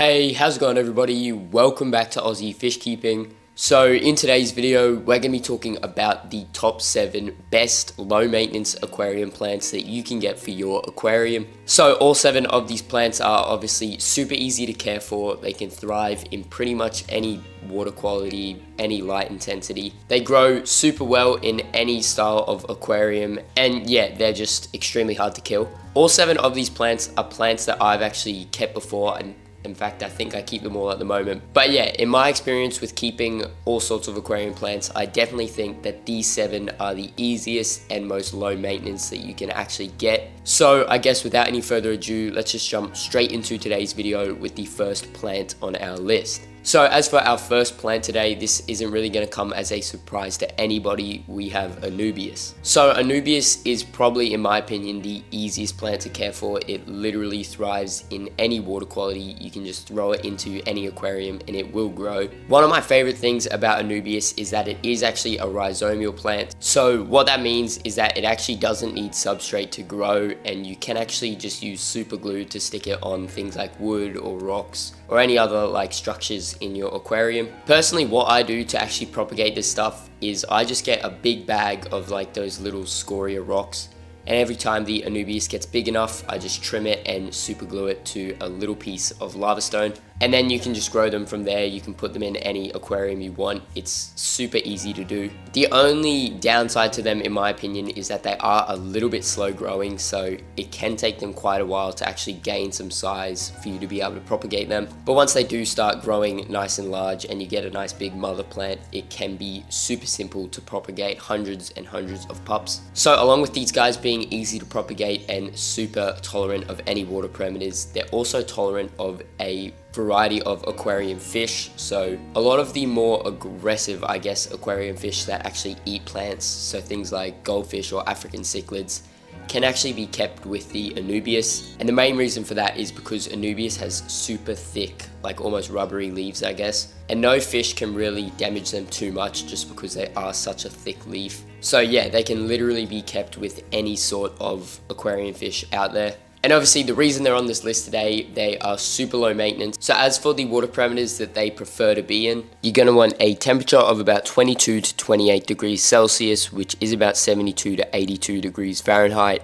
Hey, how's it going everybody? Welcome back to Aussie Fish Keeping. So in today's video, we're going to be talking about the top 7 best low maintenance aquarium plants that you can get for your aquarium. So all 7 of these plants are obviously super easy to care for. They can thrive in pretty much any water quality, any light intensity. They grow super well in any style of aquarium, and yeah, they're just extremely hard to kill. All 7 of these plants are plants that I've actually kept before, and in fact, I think I keep them all at the moment. But yeah, in my experience with keeping all sorts of aquarium plants, I definitely think that these 7 are the easiest and most low maintenance that you can actually get. So I guess without any further ado, let's just jump straight into today's video with the first plant on our list. So as for our first plant today, this isn't really going to come as a surprise to anybody. We have Anubias. So Anubias is probably, in my opinion, the easiest plant to care for. It literally thrives in any water quality. You can just throw it into any aquarium and it will grow. One of my favorite things about Anubias is that it is actually a rhizomial plant. So what that means is that it actually doesn't need substrate to grow, and you can actually just use super glue to stick it on things like wood or rocks or any other like structures in your aquarium. Personally, what I do to actually propagate this stuff is I just get a big bag of like those little scoria rocks, and every time the Anubias gets big enough, I just trim it and super glue it to a little piece of lava stone, and then you can just grow them from there. You can put them in any aquarium you want. It's super easy to do. The only downside to them, in my opinion, is that they are a little bit slow growing, so it can take them quite a while to actually gain some size for you to be able to propagate them. But once they do start growing nice and large and you get a nice big mother plant, it can be super simple to propagate hundreds and hundreds of pups. So along with these guys being easy to propagate and super tolerant of any water parameters, they're also tolerant of a variety of aquarium fish. So a lot of the more aggressive, I guess, aquarium fish that actually eat plants, so things like goldfish or African cichlids, can actually be kept with the Anubias. And the main reason for that is because Anubias has super thick, like almost rubbery leaves, I guess, and no fish can really damage them too much just because they are such a thick leaf. So yeah, they can literally be kept with any sort of aquarium fish out there. And obviously the reason they're on this list today, they are super low maintenance. So as for the water parameters that they prefer to be in, you're going to want a temperature of about 22 to 28 degrees Celsius, which is about 72 to 82 degrees Fahrenheit.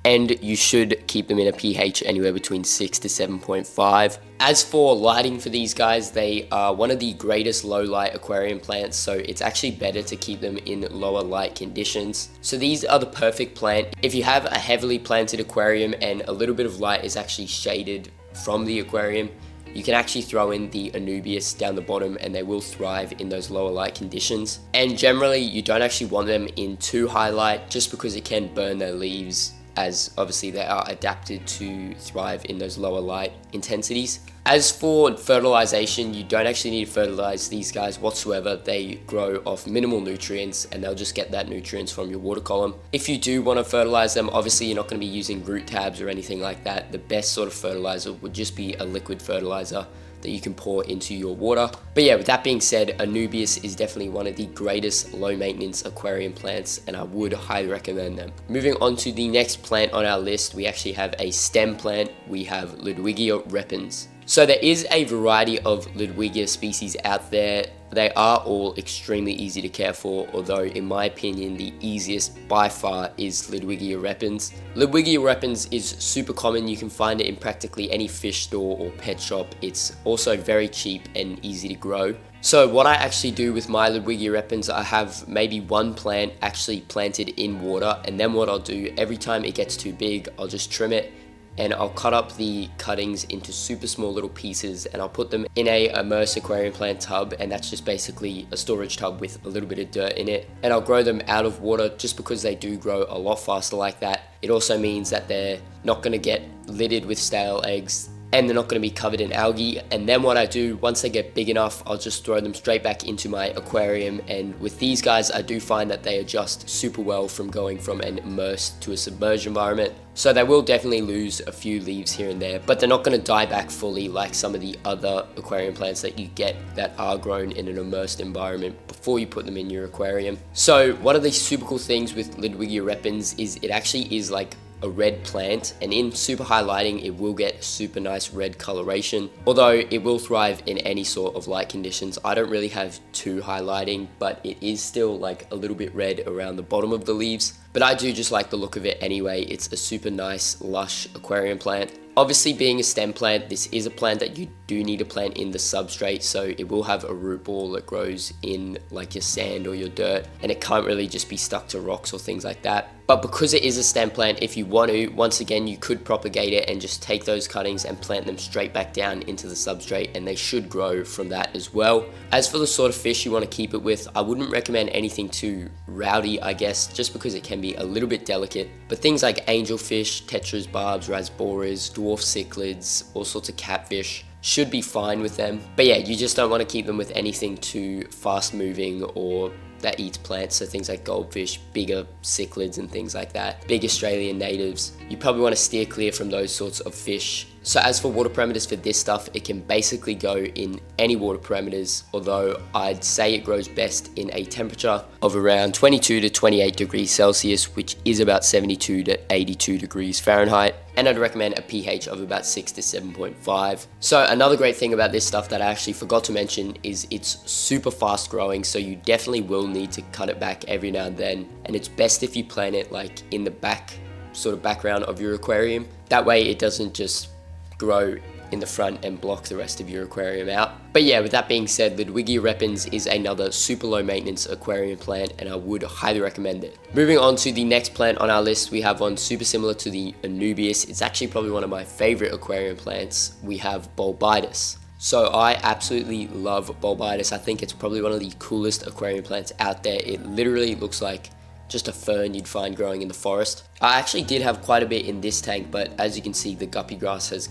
And you should keep them in a pH anywhere between 6 to 7.5. As for lighting for these guys, they are one of the greatest low light aquarium plants, so it's actually better to keep them in lower light conditions. So these are the perfect plant if you have a heavily planted aquarium and a little bit of light is actually shaded from the aquarium. You can actually throw in the Anubias down the bottom and they will thrive in those lower light conditions. And generally you don't actually want them in too high light just because it can burn their leaves, as obviously they are adapted to thrive in those lower light intensities. As for fertilization, you don't actually need to fertilize these guys whatsoever. They grow off minimal nutrients and they'll just get that nutrients from your water column. If you do want to fertilize them, obviously you're not going to be using root tabs or anything like that. The best sort of fertilizer would just be a liquid fertilizer that you can pour into your water. But yeah, with that being said, Anubias is definitely one of the greatest low maintenance aquarium plants, and I would highly recommend them. Moving on to the next plant on our list, we actually have a stem plant. We have Ludwigia repens. So there is a variety of Ludwigia species out there. They are all extremely easy to care for, although in my opinion the easiest by far is Ludwigia repens. Ludwigia repens is super common. You can find it in practically any fish store or pet shop. It's also very cheap and easy to grow. So what I actually do with my Ludwigia repens, I have maybe one plant actually planted in water, and then what I'll do every time it gets too big, I'll just trim it and I'll cut up the cuttings into super small little pieces and I'll put them in a immersed aquarium plant tub, and that's just basically a storage tub with a little bit of dirt in it, and I'll grow them out of water just because they do grow a lot faster like that. It also means that they're not going to get littered with stale eggs and they're not going to be covered in algae. And then what I do, once they get big enough, I'll just throw them straight back into my aquarium. And with these guys, I do find that they adjust super well from going from an immersed to a submerged environment. So they will definitely lose a few leaves here and there, but they're not going to die back fully like some of the other aquarium plants that you get that are grown in an immersed environment before you put them in your aquarium. So one of the super cool things with Ludwigia repens is it actually is like a red plant, and in super high lighting it will get super nice red coloration, although it will thrive in any sort of light conditions. I don't really have too high lighting, but it is still like a little bit red around the bottom of the leaves, but I do just like the look of it anyway. It's a super nice lush aquarium plant. Obviously, being a stem plant, this is a plant that you do need to plant in the substrate, so it will have a root ball that grows in like your sand or your dirt, and it can't really just be stuck to rocks or things like that. But because it is a stem plant, if you want to, once again, you could propagate it and just take those cuttings and plant them straight back down into the substrate, and they should grow from that as well. As for the sort of fish you want to keep it with, I wouldn't recommend anything too rowdy, I guess, just because it can be a little bit delicate. But things like angelfish, tetras, barbs, rasboras, dwarf cichlids, all sorts of catfish should be fine with them. But yeah, you just don't want to keep them with anything too fast moving or that eats plants, so things like goldfish, bigger cichlids and things like that, big Australian natives. You probably want to steer clear from those sorts of fish. So as for water parameters for this stuff, it can basically go in any water parameters, although I'd say it grows best in a temperature of around 22 to 28 degrees Celsius, which is about 72 to 82 degrees Fahrenheit. And I'd recommend a pH of about 6 to 7.5. So another great thing about this stuff that I actually forgot to mention is it's super fast growing, so you definitely will need to cut it back every now and then. And it's best if you plant it like in the background of your aquarium. That way it doesn't just grow in the front and block the rest of your aquarium out. But yeah, with that being said, Ludwigia repens is another super low maintenance aquarium plant, and I would highly recommend it. Moving on to the next plant on our list, we have one super similar to the Anubias. It's actually probably one of my favorite aquarium plants. We have Bulbitis. So I absolutely love Bulbitis. I think it's probably one of the coolest aquarium plants out there. It literally looks like just a fern you'd find growing in the forest. I actually did have quite a bit in this tank, but as you can see, the guppy grass has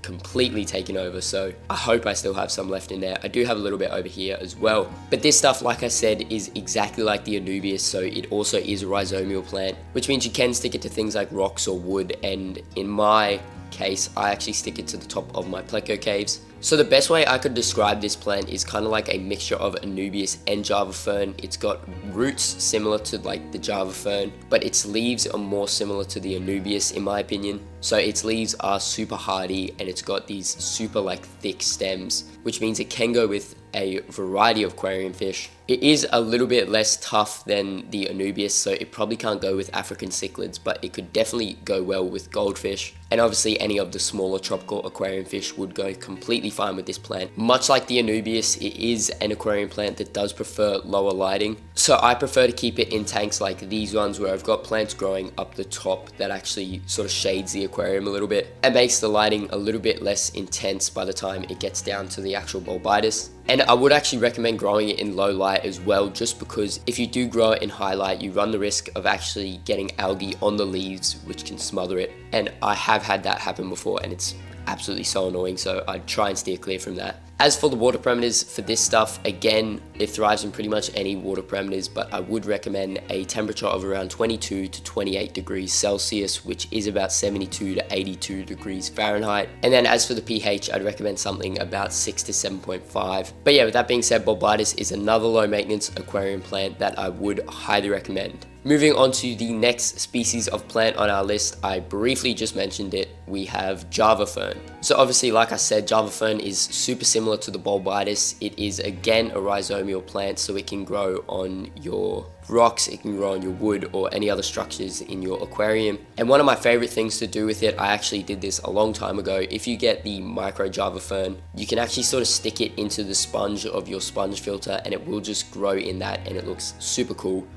completely taken over, so I hope I still have some left in there. I do have a little bit over here as well. But this stuff, like I said, is exactly like the Anubias, so it also is a rhizomial plant, which means you can stick it to things like rocks or wood, and in my case, I actually stick it to the top of my pleco caves. So the best way I could describe this plant is kind of like a mixture of Anubias and Java fern. It's got roots similar to like the Java fern, but its leaves are more similar to the Anubias in my opinion. So its leaves are super hardy, and it's got these super like thick stems, which means it can go with a variety of aquarium fish. It is a little bit less tough than the Anubias, so it probably can't go with African cichlids, but it could definitely go well with goldfish. And obviously any of the smaller tropical aquarium fish would go completely fine with this plant. Much like the Anubias, it is an aquarium plant that does prefer lower lighting. So I prefer to keep it in tanks like these ones, where I've got plants growing up the top that actually sort of shades the aquarium a little bit and makes the lighting a little bit less intense by the time it gets down to the actual Bulbitis. And I would actually recommend growing it in low light as well, just because if you do grow it in high light, you run the risk of actually getting algae on the leaves, which can smother it. And I have had that happen before, and it's absolutely so annoying, so I'd try and steer clear from that. As for the water parameters for this stuff, again, it thrives in pretty much any water parameters, but I would recommend a temperature of around 22 to 28 degrees Celsius, which is about 72 to 82 degrees Fahrenheit. And then as for the pH, I'd recommend something about 6 to 7.5. But yeah, with that being said, Bulbitis is another low maintenance aquarium plant that I would highly recommend. Moving on to the next species of plant on our list, I briefly just mentioned it, we have Java fern. So obviously, like I said, Java fern is super similar to the Bulbitis. It is again a rhizomial plant, so it can grow on your rocks, it can grow on your wood or any other structures in your aquarium. And one of my favorite things to do with it, I actually did this a long time ago. If you get the micro Java fern, you can actually sort of stick it into the sponge of your sponge filter, and it will just grow in that, and it looks super cool.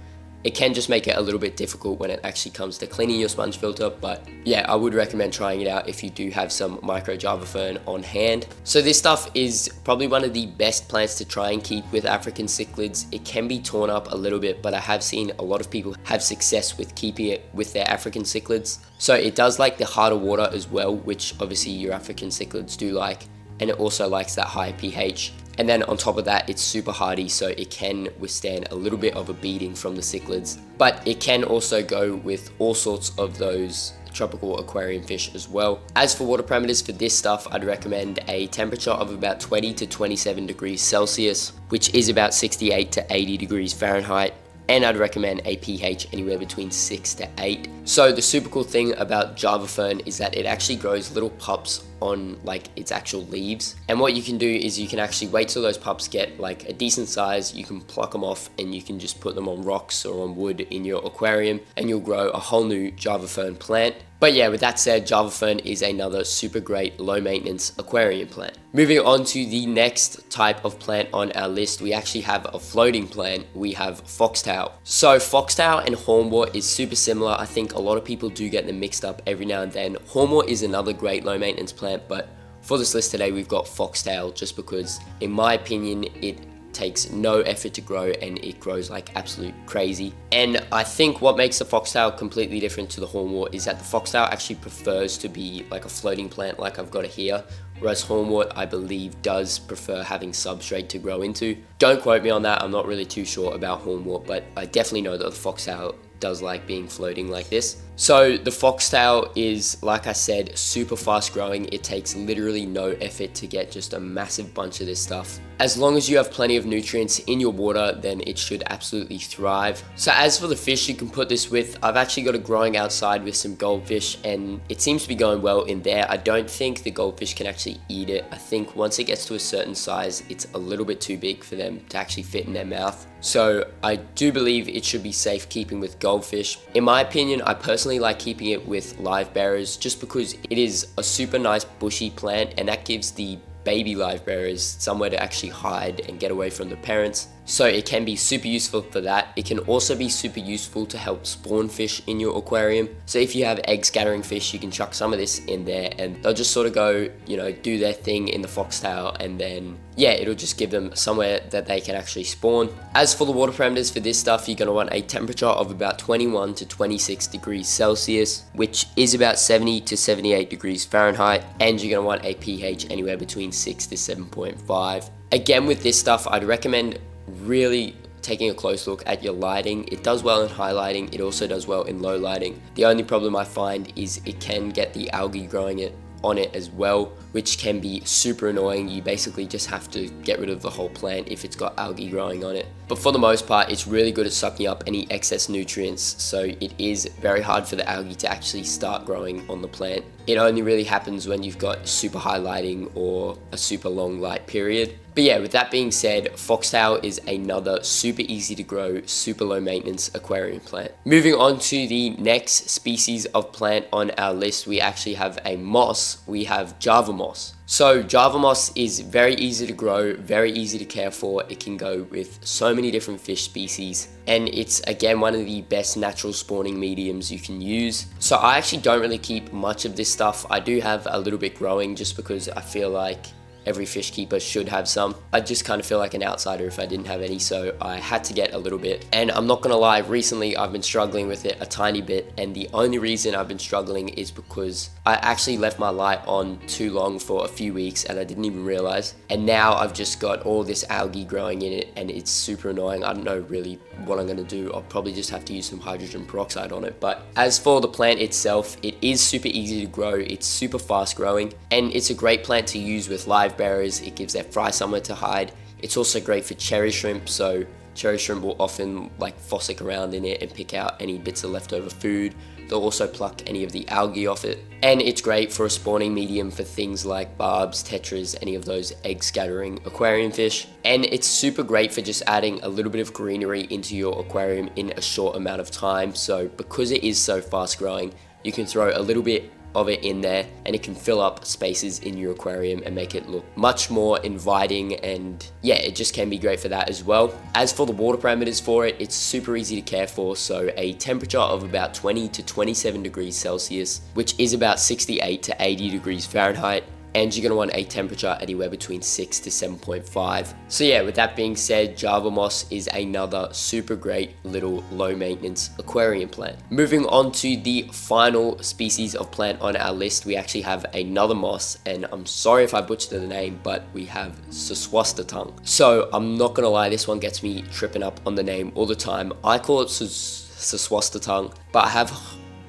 It can just make it a little bit difficult when it actually comes to cleaning your sponge filter, but yeah, I would recommend trying it out if you do have some micro Java fern on hand. So this stuff is probably one of the best plants to try and keep with African cichlids. It can be torn up a little bit, but I have seen a lot of people have success with keeping it with their African cichlids. So it does like the harder water as well, which obviously your African cichlids do like, and it also likes that high pH. And then on top of that, it's super hardy, so it can withstand a little bit of a beating from the cichlids. But it can also go with all sorts of those tropical aquarium fish as well. As for water parameters for this stuff, I'd recommend a temperature of about 20 to 27 degrees Celsius, which is about 68 to 80 degrees Fahrenheit. And I'd recommend a pH anywhere between 6 to 8. So the super cool thing about Java fern is that it actually grows little pups on like its actual leaves, and what you can do is you can actually wait till those pups get like a decent size, you can pluck them off and you can just put them on rocks or on wood in your aquarium and you'll grow a whole new Java fern plant. But yeah, with that said, Java fern is another super great low maintenance aquarium plant. Moving on to the next type of plant on our list, we actually have a floating plant. We have Foxtail. So Foxtail and hornwort is super similar. I think a lot of people do get them mixed up every now and then. Hornwort is another great low maintenance plant, but for this list today we've got Foxtail just because in my opinion it takes no effort to grow and it grows like absolute crazy. And I think what makes the Foxtail completely different to the hornwort is that the Foxtail actually prefers to be like a floating plant like I've got it here, whereas hornwort I believe does prefer having substrate to grow into. Don't quote me on that, I'm not really too sure about hornwort, but I definitely know that the Foxtail does like being floating like this. So the Foxtail is, like I said, super fast growing. It takes literally no effort to get just a massive bunch of this stuff. As long as you have plenty of nutrients in your water, then it should absolutely thrive. So as for the fish you can put this with, I've actually got it growing outside with some goldfish and it seems to be going well in there. I don't think the goldfish can actually eat it. I think once it gets to a certain size, it's a little bit too big for them to actually fit in their mouth. So I do believe it should be safe keeping with goldfish. In my opinion, I personally like keeping it with live bearers just because it is a super nice bushy plant and that gives the baby live bearers somewhere to actually hide and get away from the parents. So it can be super useful for that. It can also be super useful to help spawn fish in your aquarium. So if you have egg scattering fish, you can chuck some of this in there and they'll just sort of go, you know, do their thing in the Foxtail and then yeah, it'll just give them somewhere that they can actually spawn. As for the water parameters for this stuff, you're going to want a temperature of about 21 to 26 degrees Celsius, which is about 70 to 78 degrees Fahrenheit, and you're going to want a pH anywhere between 6 to 7.5. Again, with this stuff, I'd recommend really taking a close look at your lighting. It does well in high lighting, it also does well in low lighting. The only problem I find is it can get the algae growing on it as well, which can be super annoying. You basically just have to get rid of the whole plant if it's got algae growing on it. But for the most part, it's really good at sucking up any excess nutrients, so it is very hard for the algae to actually start growing on the plant. It only really happens when you've got super high lighting or a super long light period. But yeah, with that being said, Foxtail is another super easy to grow, super low maintenance aquarium plant. Moving on to the next species of plant on our list, we actually have a moss. We have Java moss. So Java moss is very easy to grow, very easy to care for. It can go with so many different fish species, and it's again one of the best natural spawning mediums you can use. So I actually don't really keep much of this stuff. I do have a little bit growing just because I feel like every fish keeper should have some. I just kind of feel like an outsider if I didn't have any, so I had to get a little bit. And I'm not gonna lie, recently I've been struggling with it a tiny bit, and the only reason I've been struggling is because I actually left my light on too long for a few weeks and I didn't even realize. And now I've just got all this algae growing in it and it's super annoying. I don't know really what I'm gonna do. I'll probably just have to use some hydrogen peroxide on it. But as for the plant itself, it is super easy to grow. It's super fast growing and it's a great plant to use with live bearers. It gives their fry somewhere to hide. It's also great for cherry shrimp, so cherry shrimp will often like fossick around in it and pick out any bits of leftover food. They'll also pluck any of the algae off it. And it's great for a spawning medium for things like barbs, tetras, any of those egg scattering aquarium fish. And it's super great for just adding a little bit of greenery into your aquarium in a short amount of time. So because it is so fast growing, you can throw a little bit of it in there and it can fill up spaces in your aquarium and make it look much more inviting, and yeah, it just can be great for that as well. As for the water parameters for it, it's super easy to care for, so a temperature of about 20 to 27 degrees Celsius, which is about 68 to 80 degrees Fahrenheit. And you're going to want a temperature anywhere between 6 to 7.5. So yeah, with that being said, Java moss is another super great little low maintenance aquarium plant. Moving on to the final species of plant on our list, we actually have another moss, and I'm sorry if I butchered the name, but we have Susswassertang. So I'm not going to lie, this one gets me tripping up on the name all the time. I call it Susswassertang, but I have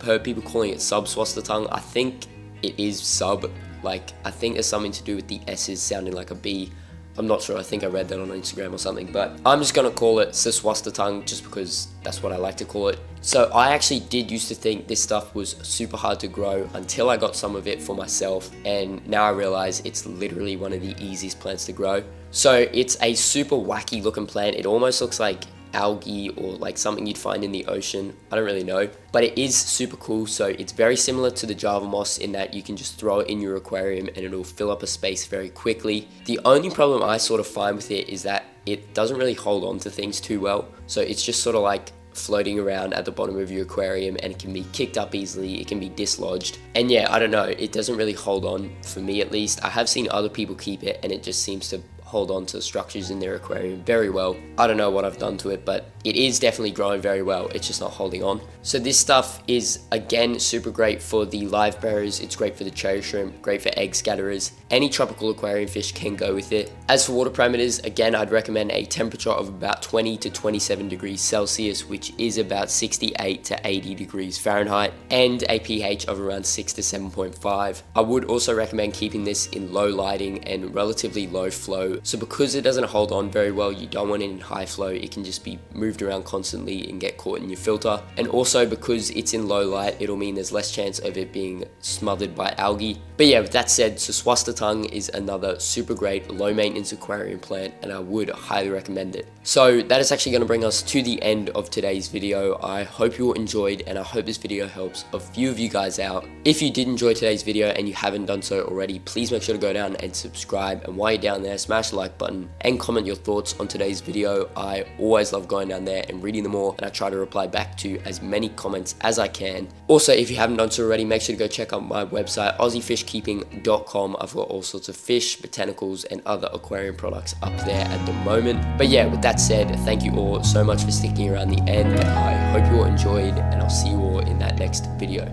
heard people calling it Subswassertang. I think it is sub. Like, I think there's something to do with the S's sounding like a B. I'm not sure, I think I read that on Instagram or something, but I'm just gonna call it Susswassertang just because that's what I like to call it. So I actually did used to think this stuff was super hard to grow until I got some of it for myself, and now I realize it's literally one of the easiest plants to grow. So it's a super wacky looking plant. It almost looks like algae or like something you'd find in the ocean. I don't really know, but it is super cool. So it's very similar to the Java moss in that you can just throw it in your aquarium and it'll fill up a space very quickly. The only problem I sort of find with it is that it doesn't really hold on to things too well. So it's just sort of like floating around at the bottom of your aquarium, and it can be kicked up easily, it can be dislodged, and yeah, I don't know, it doesn't really hold on, for me at least. I have seen other people keep it and it just seems to hold on to structures in their aquarium very well. I don't know what I've done to it, but it is definitely growing very well, it's just not holding on. So this stuff is again super great for the live bearers, it's great for the cherry shrimp, great for egg scatterers. Any tropical aquarium fish can go with it. As for water parameters, again, I'd recommend a temperature of about 20 to 27 degrees Celsius, which is about 68 to 80 degrees Fahrenheit, and a pH of around 6 to 7.5. I would also recommend keeping this in low lighting and relatively low flow. So because it doesn't hold on very well, you don't want it in high flow, it can just be moved around constantly and get caught in your filter. And also because it's in low light, it'll mean there's less chance of it being smothered by algae. But yeah, with that said, Susswassertang is another super great low maintenance aquarium plant, and I would highly recommend it. So that is actually going to bring us to the end of today's video. I hope you all enjoyed, and I hope this video helps a few of you guys out. If you did enjoy today's video and you haven't done so already, please make sure to go down and subscribe, and while you're down there, smash the like button and comment your thoughts on today's video. I always love going down there and reading them all, and I try to reply back to as many comments as I can. Also, if you haven't done so already, make sure to go check out my website, aussiefishkeeping.com. I've got all sorts of fish, botanicals, and other aquarium products up there at the moment. But yeah, with that said, thank you all so much for sticking around the end. I hope you all enjoyed, and I'll see you all in that next video.